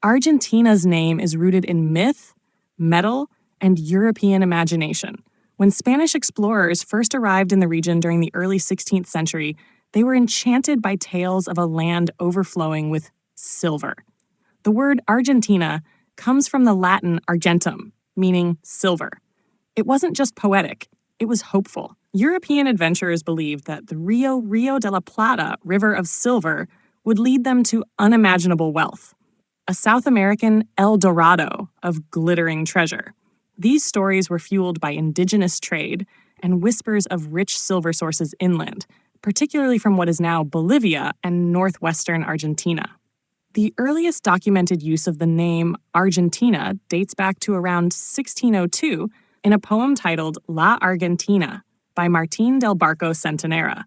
Argentina's name is rooted in myth, metal, and European imagination. When Spanish explorers first arrived in the region during the early 16th century, they were enchanted by tales of a land overflowing with silver. The word Argentina comes from the Latin argentum, meaning silver. It wasn't just poetic, it was hopeful. European adventurers believed that the Rio de la Plata, river of silver, would lead them to unimaginable wealth. A South American El Dorado of glittering treasure. These stories were fueled by indigenous trade and whispers of rich silver sources inland, particularly from what is now Bolivia and northwestern Argentina. The earliest documented use of the name Argentina dates back to around 1602 in a poem titled La Argentina by Martín del Barco Centenera.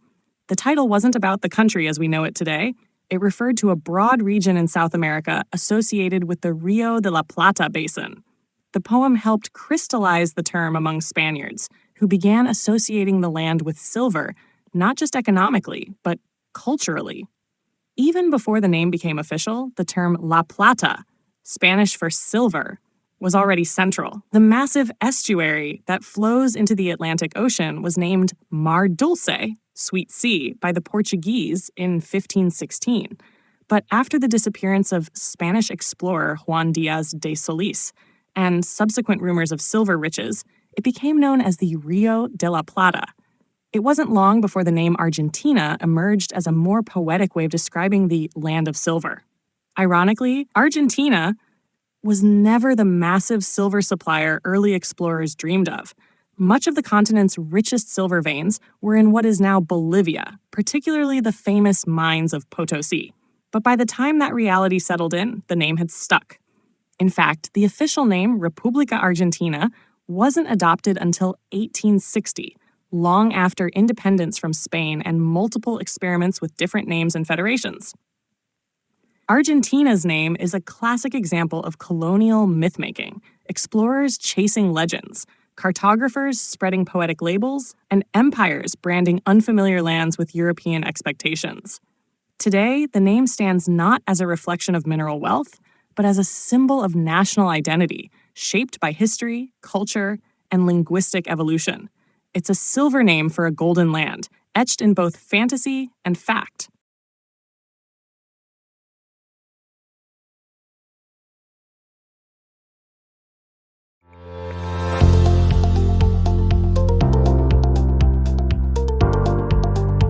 The title wasn't about the country as we know it today. It referred to a broad region in South America associated with the Rio de la Plata basin. The poem helped crystallize the term among Spaniards, who began associating the land with silver, not just economically, but culturally. Even before the name became official, the term La Plata, Spanish for silver, was already central. The massive estuary that flows into the Atlantic Ocean was named Mar Dulce, Sweet Sea, by the Portuguese in 1516. But after the disappearance of Spanish explorer Juan Díaz de Solís and subsequent rumors of silver riches, it became known as the Rio de la Plata. It wasn't long before the name Argentina emerged as a more poetic way of describing the land of silver. Ironically, Argentina was never the massive silver supplier early explorers dreamed of. Much of the continent's richest silver veins were in what is now Bolivia, particularly the famous mines of Potosi. But by the time that reality settled in, the name had stuck. In fact, the official name, República Argentina, wasn't adopted until 1860, long after independence from Spain and multiple experiments with different names and federations. Argentina's name is a classic example of colonial myth-making, explorers chasing legends, cartographers spreading poetic labels, and empires branding unfamiliar lands with European expectations. Today, the name stands not as a reflection of mineral wealth, but as a symbol of national identity, shaped by history, culture, and linguistic evolution. It's a silver name for a golden land, etched in both fantasy and fact.